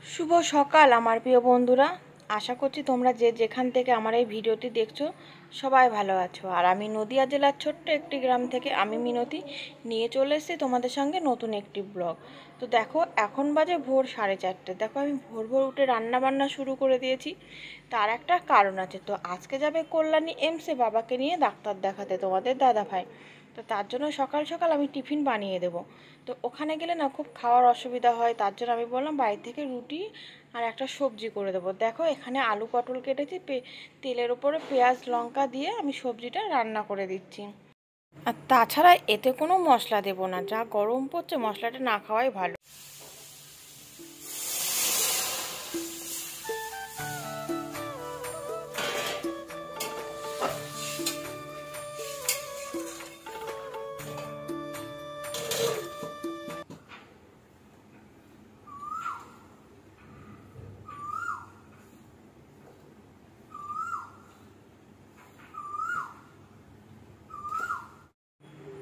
শুভ সকাল আমার প্রিয় বন্ধুরা। আশা করছি তোমরা যে যেখান থেকে আমার এই ভিডিওটি দেখছো সবাই ভালো আছো। আর আমি নদিয়া জেলার ছোট্ট একটি গ্রাম থেকে আমি মিনতি নিয়ে চলে এসেছি তোমাদের সঙ্গে নতুন একটি ব্লগ। তো দেখো এখন বাজে ভোর 4:30। দেখো আমি ভোর ভোর উঠে রান্না বান্না শুরু করে দিয়েছি। তার একটা কারণ আছে। তো আজকে যাবে কল্যাণী এমসে বাবাকে নিয়ে ডাক্তার দেখাতে তোমাদের দাদা ভাই। তো তার জন্য সকাল সকাল আমি টিফিন বানিয়ে দেবো। তো ওখানে গেলে না খুব খাওয়ার অসুবিধা হয়, তার জন্য আমি বললাম বাড়ি থেকে রুটি আর একটা সবজি করে দেবো। দেখো এখানে আলু পটল কেটেছি, তেলের ওপরে পেঁয়াজ লঙ্কা দিয়ে আমি সবজিটা রান্না করে দিচ্ছি। আর তাছাড়া এতে কোনো মশলা দেবো না, যা গরম পড়ছে মশলাটা না খাওয়াই ভালো।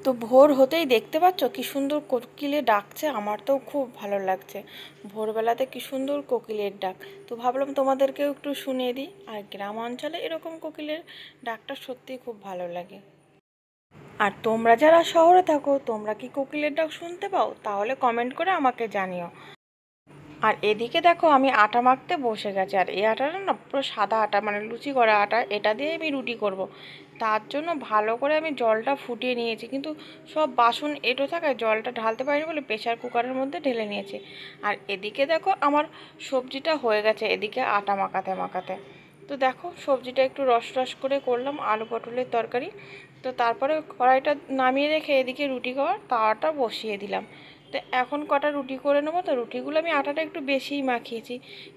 তো ভোর হতেই দেখতে পাচ্ছ কি সুন্দর কোকিলে ডাকছে, আমার তো খুব ভালো লাগছে। ভোরবেলাতে কি সুন্দর কোকিলের ডাক। তো ভাবলাম তোমাদেরকেও একটু শুনিয়ে দিই। আর গ্রাম অঞ্চলে এরকম কোকিলের ডাকটা সত্যিই খুব ভালো লাগে। আর তোমরা যারা শহরে থাকো তোমরা কি কোকিলের ডাক শুনতে পাও? তাহলে কমেন্ট করে আমাকে জানিও। আর এদিকে দেখো আমি আটা মাখতে বসে গেছি। আর এই আটাটা না পুরো সাদা আটা, মানে লুচি করা আটা, এটা দিয়ে আমি রুটি করব। তার জন্য ভালো করে আমি জলটা ফুটিয়ে নিয়েছি, কিন্তু সব বাসন এঁটো থাকায় জলটা ঢালতে পারিনি বলে প্রেশার কুকারের মধ্যে ঢেলে নিয়েছি। আর এদিকে দেখো আমার সবজিটা হয়ে গেছে এদিকে আটা মাখাতে মাখাতে। তো দেখো সবজিটা একটু রস রস করে করলাম, আলু পটলের তরকারি। তো তারপরে কড়াইটা নামিয়ে রেখে এদিকে রুটি করার তাওয়াটা বসিয়ে দিলাম। তো এখন কটা রুটি করে নেবো। তো রুটিগুলো আমি আটাটা একটু বেশিই মাখিয়েছি,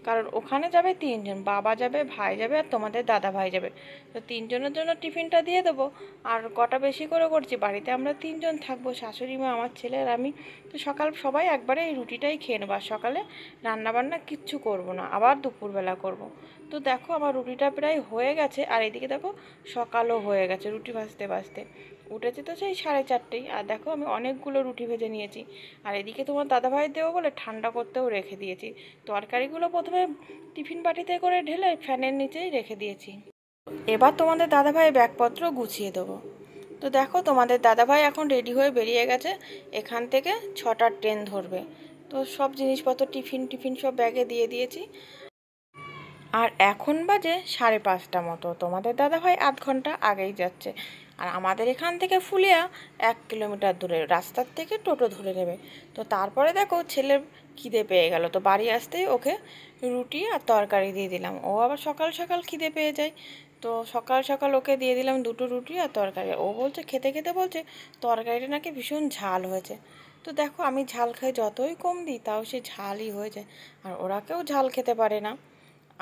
কারণ ওখানে যাবে তিনজন, বাবা যাবে, ভাই যাবে আর তোমাদের দাদা ভাই যাবে। তো তিনজনের জন্য টিফিনটা দিয়ে দেবো। আর কটা বেশি করে করছি, বাড়িতে আমরা তিনজন থাকবো, শাশুড়ি মা, আমার ছেলে আর আমি। তো সকাল সবাই একবারে এই রুটিটাই খেয়ে নেবো। আর সকালে রান্নাবান্না কিচ্ছু করব না, আবার দুপুরবেলা করব। তো দেখো আমার রুটিটা প্রায় হয়ে গেছে। আর এদিকে দেখো সকালও হয়ে গেছে রুটি ভাজতে ভাজতে। উঠেছে তো সেই 4:30। আর দেখো আমি অনেকগুলো রুটি ভেজে নিয়েছি। আর এদিকে তোমার দাদাভাই দেবো বলে ঠান্ডা করতেও রেখে দিয়েছি। তরকারিগুলো প্রথমে টিফিন বাটিতে করে ঢেলে ফ্যানের নিচেই রেখে দিয়েছি। এবার তোমাদের দাদাভাই ব্যাগপত্র গুছিয়ে দেবো। তো দেখো তোমাদের দাদাভাই এখন রেডি হয়ে বেরিয়ে গেছে। এখান থেকে 6টার ট্রেন ধরবে। তো সব জিনিসপত্র টিফিন টিফিন সব ব্যাগে দিয়ে দিয়েছি। আর এখন বাজে 5:30 মতো। তোমাদের দাদাভাই আধ ঘন্টা আগেই যাচ্ছে। আর আমাদের এখান থেকে ফুলিয়া 1 কিলোমিটার দূরে, রাস্তার থেকে টোটো ধরে নেবে। তো তারপরে দেখো ছেলের খিদে পেয়ে গেল, তো বাড়ি আসতেই ওকে রুটি আর তরকারি দিয়ে দিলাম। ও আবার সকাল সকাল খিদে পেয়ে যায়। তো সকাল সকাল ওকে দিয়ে দিলাম 2টো রুটি আর তরকারি। ও বলছে খেতে খেতে বলছে তরকারিটা নাকি ভীষণ ঝাল হয়েছে। তো দেখো আমি ঝাল খাই, যতই কম দিই তাও সে ঝালই হয়ে যায়। আর ওরা কেউ ঝাল খেতে পারে না।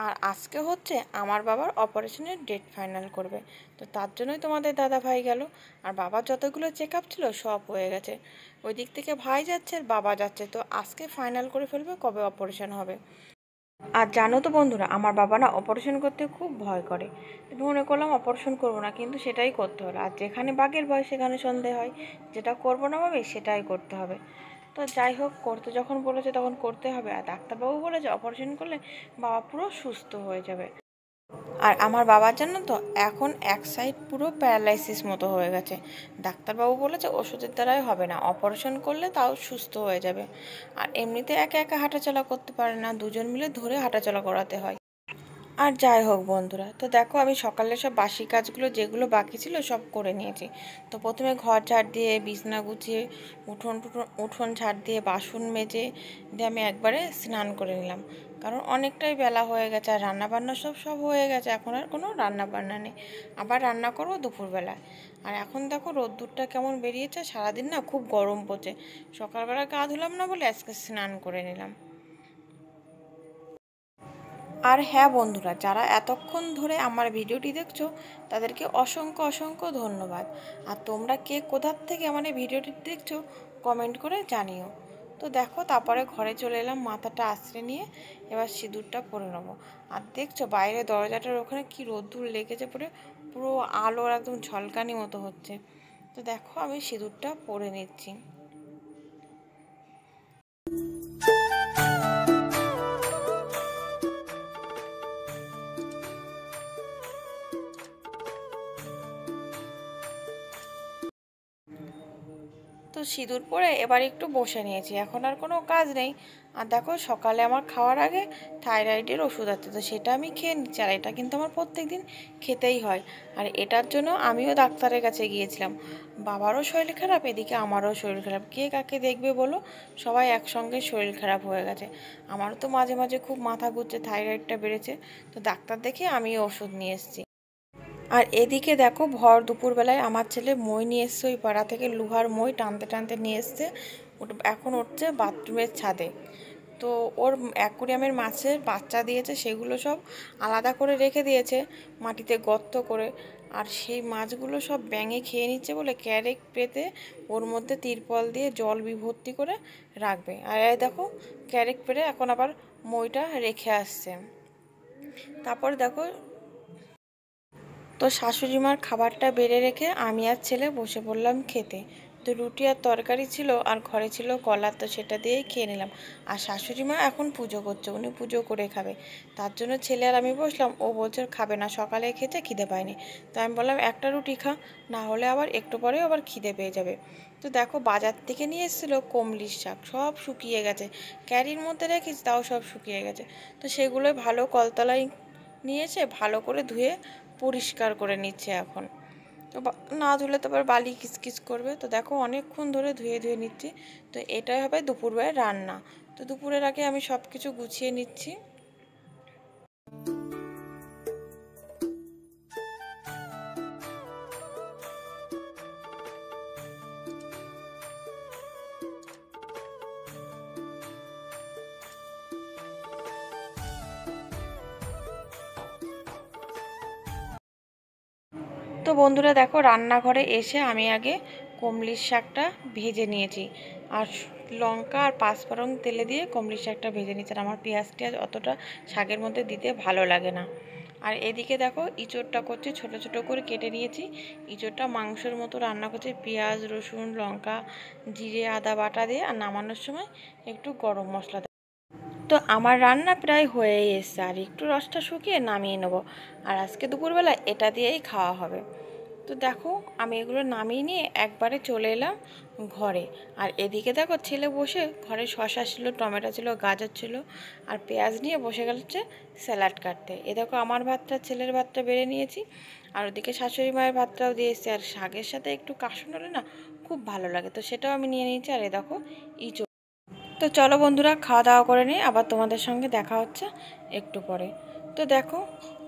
আর আজকে হচ্ছে আমার বাবার অপারেশনের ডেট ফাইনাল করবে। তো তার জন্যই তোমাদের দাদা ভাই গেল। আর বাবার যতগুলো চেক আপ ছিল সব হয়ে গেছে। ওই দিক থেকে ভাই যাচ্ছে আর বাবা যাচ্ছে। তো আজকে ফাইনাল করে ফেলবে কবে অপারেশন হবে। আর জানো তো বন্ধুরা, আমার বাবা না অপারেশন করতে খুব ভয় করে। মনে করলাম অপারেশন করবো না, কিন্তু সেটাই করতে হলো। আর যেখানে বাঘের ভয় সেখানে সন্দেহ হয়। যেটা করবো না ভাবে সেটাই করতে হবে। তো যাই হোক, করতে যখন বলেছে তখন করতে হবে। আর ডাক্তারবাবু বলেছে অপারেশন করলে বাবা পুরো সুস্থ হয়ে যাবে। আর আমার বাবার জন্য তো এখন এক সাইড পুরো প্যারালাইসিস মতো হয়ে গেছে। ডাক্তারবাবু বলেছে ওষুধের দ্বারাই হবে না, অপারেশন করলে তাও সুস্থ হয়ে যাবে। আর এমনিতে একা একা হাঁটাচলা করতে পারে না, দুজন মিলে ধরে হাঁটাচলা করাতে হয়। আর যাই হোক বন্ধুরা, তো দেখো আমি সকালে সব বাসি কাজগুলো যেগুলো বাকি ছিল সব করে নিয়েছি। তো প্রথমে ঘর ঝাড় দিয়ে বিছনা গুছিয়ে উঠোন ঝাড় দিয়ে বাসন মেজে দিয়ে আমি একবারে স্নান করে নিলাম। কারণ অনেকটাই বেলা হয়ে গেছে আর রান্নাবান্না সব সব হয়ে গেছে, এখন আর কোনো রান্নাবান্না নেই। আবার রান্না করবো দুপুরবেলায়। আর এখন দেখো রোদ্দুরটা কেমন বেরিয়েছে, সারাদিন না খুব গরম পড়ছে। সকালবেলা গা ধুলাম না বলে আজকে স্নান করে নিলাম। আর হ্যাঁ বন্ধুরা, যারা এতক্ষণ ধরে আমার ভিডিওটি দেখছো তাদেরকে অসংখ্য অসংখ্য ধন্যবাদ। আর তোমরা কে কোথার থেকে আমার এই ভিডিওটি দেখছো কমেন্ট করে জানিও। তো দেখো তারপরে ঘরে চলে এলাম, মাথাটা আঁচড়ে নিয়ে এবার সিঁদুরটা পরে নেবো। আর দেখছো বাইরে দরজাটার ওখানে কি রোদ্দুর লেগেছে, পুরো পুরো আলোর একদম ঝলকানি মতো হচ্ছে। তো দেখো আমি সিঁদুরটা পরে নিচ্ছি। তো সিঁদুর পরে এবার একটু বসে নিয়েছি, এখন আর কোনো কাজ নেই। আর দেখো সকালে আমার খাওয়ার আগে থাইরয়েডের ওষুধ আছে, তো সেটা আমি খেয়ে নিচ্ছি। আর এটা কিন্তু আমার প্রত্যেক দিন খেতেই হয়। আর এটার জন্য আমিও ডাক্তারের কাছে গিয়েছিলাম। বাবারও শরীর খারাপ, এদিকে আমারও শরীর খারাপ, কে কাকে দেখবে বলো? সবাই একসঙ্গে শরীর খারাপ হয়ে গেছে। আমারও তো মাঝে মাঝে খুব মাথা ঘুরছে, থাইরয়েডটা বেড়েছে। তো ডাক্তার দেখে আমিও ওষুধ নিয়ে এসেছি। আর এদিকে দেখো ভর দুপুরবেলায় আমার ছেলে মই নিয়ে এসছে, ওই পাড়া থেকে লোহার মই টানতে টানতে নিয়ে এসছে। এখন উঠছে বাথরুমের ছাদে। তো ওর অ্যাকুরিয়ামের মাছের বাচ্চা দিয়েছে, সেগুলো সব আলাদা করে রেখে দিয়েছে মাটিতে গর্ত করে। আর সেই মাছগুলো সব ব্যাঙে খেয়ে নিচ্ছে বলে ক্যারেট পেতে ওর মধ্যে তিরপল দিয়ে জল বিভর্তি করে রাখবে। আর এই দেখো ক্যারেট পেরে এখন আবার মইটা রেখে আসছে। তারপর দেখো, তো শাশুড়ি মার খাবারটা বেড়ে রেখে আমি আর ছেলে বসে পড়লাম খেতে। তো রুটি আর তরকারি ছিল, আর ঘরে ছিল কলা, তো সেটা দিয়েই খেয়ে নিলাম। আর শাশুড়ি মা এখন পুজো করছে, উনি পুজো করে খাবে। তার জন্য ছেলে আর আমি বসলাম, ও বলছে খাবে না, সকালে খেতে খিদে পায়নি। তো আমি বললাম একটা রুটি খা, না হলে আবার একটু পরেও আবার খিদে পেয়ে যাবে। তো দেখো বাজার থেকে নিয়ে এসেছিলো কমলির শাক, সব শুকিয়ে গেছে, ক্যারির মধ্যে রেখেছি তাও সব শুকিয়ে গেছে। তো সেগুলোই ভালো কলতলায় নিয়েছে, ভালো করে ধুয়ে পরিষ্কার করে নিচ্ছে এখন। তো না ধুলে তো আবার বালি কিচকিচ করবে। তো দেখো অনেকক্ষণ ধরে ধুয়ে ধুয়ে নিচ্ছি। তো এটাই হবে দুপুরবেলায় রান্না। তো দুপুরের আগে আমি সব কিছু গুছিয়ে নিচ্ছি। তো বন্ধুরা দেখো রান্নাঘরে এসে আমি আগে কমলির শাকটা ভেজে নিয়েছি। আর লঙ্কা আর পাঁচফোড়ন তেলে দিয়ে কমলির শাকটা ভেজে নিয়েছি। আর আমার পেঁয়াজ টিয়াজ অতটা শাকের মধ্যে দিতে ভালো লাগে না। আর এদিকে দেখো ইঁচড়টা করছি, ছোট ছোট করে কেটে নিয়েছি। ইঁচড়টা মাংসের মতো রান্না করছি, পেঁয়াজ রসুন লঙ্কা জিরে আদা বাটা দিয়ে, আর নামানোর সময় একটু গরম মশলা। তো আমার রান্না প্রায় হয়েই এসছে, আর একটু রসটা শুকিয়ে নামিয়ে নেবো। আর আজকে দুপুরবেলা এটা দিয়েই খাওয়া হবে। তো দেখো আমি এগুলো নামিয়ে নিয়ে একবারে চলে এলাম ঘরে। আর এদিকে দেখো ছেলে বসে, ঘরে শসা ছিল, টমেটো ছিল, গাজর ছিল, আর পেঁয়াজ নিয়ে বসে গেছে স্যালাড কাটতে। এ দেখো আমার ভাতটা ছেলের ভাতটা বেড়ে নিয়েছি, আর ওদিকে শাশুড়ি মায়ের ভাতটাও দিয়ে এসেছি। আর শাকের সাথে একটু কাসুন হলে না খুব ভালো লাগে, তো সেটাও আমি নিয়ে নিয়েছি। আর এ দেখো ইঁচড়। তো চলো বন্ধুরা খাওয়া দাওয়া করে নিই, আবার তোমাদের সঙ্গে দেখা হচ্ছে একটু পরে। তো দেখো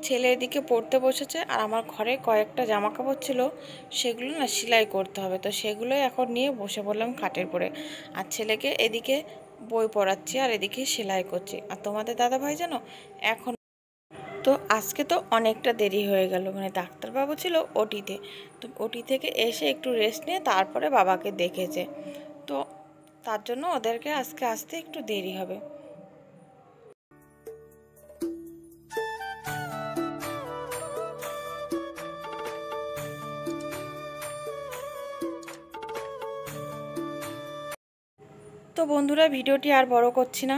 ছেলে এদিকে পড়তে বসেছে, আর আমার ঘরে কয়েকটা জামা কাপড় ছিল, সেগুলো না সেলাই করতে হবে। তো সেগুলোই এখন নিয়ে বসে পড়লাম খাটের পরে। আর ছেলেকে এদিকে বই পড়াচ্ছি, আর এদিকে সেলাই করছি। আর তোমাদের দাদাভাই জানো এখন, তো আজকে তো অনেকটা দেরি হয়ে গেল, মানে ডাক্তারবাবু ছিল ওটিতে। তো ওটি থেকে এসে একটু রেস্ট নিয়ে তারপরে বাবাকে দেখেছে। তো তার জন্য ওদেরকে আজকে আসতে একটু দেরি হবে। তো বন্ধুরা ভিডিওটি আর বড় করছি না,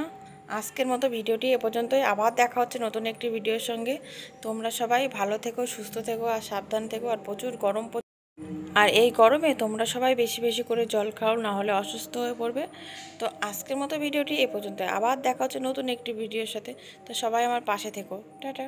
আজকের মতো ভিডিওটি এ পর্যন্তই। আবার দেখা হচ্ছে নতুন একটি ভিডিওর সঙ্গে। তোমরা সবাই ভালো থেকো, সুস্থ থেকো, আর সাবধান থেকো। আর প্রচুর গরম, আর এই গরমে তোমরা সবাই বেশি বেশি করে জল খাও, না হলে অসুস্থ হয়ে পড়বে। তো আজকের মতো ভিডিওটি এ পর্যন্ত, আবার দেখা হচ্ছে নতুন একটি ভিডিওর সাথে। তো সবাই আমার পাশে থেকো, টাটা।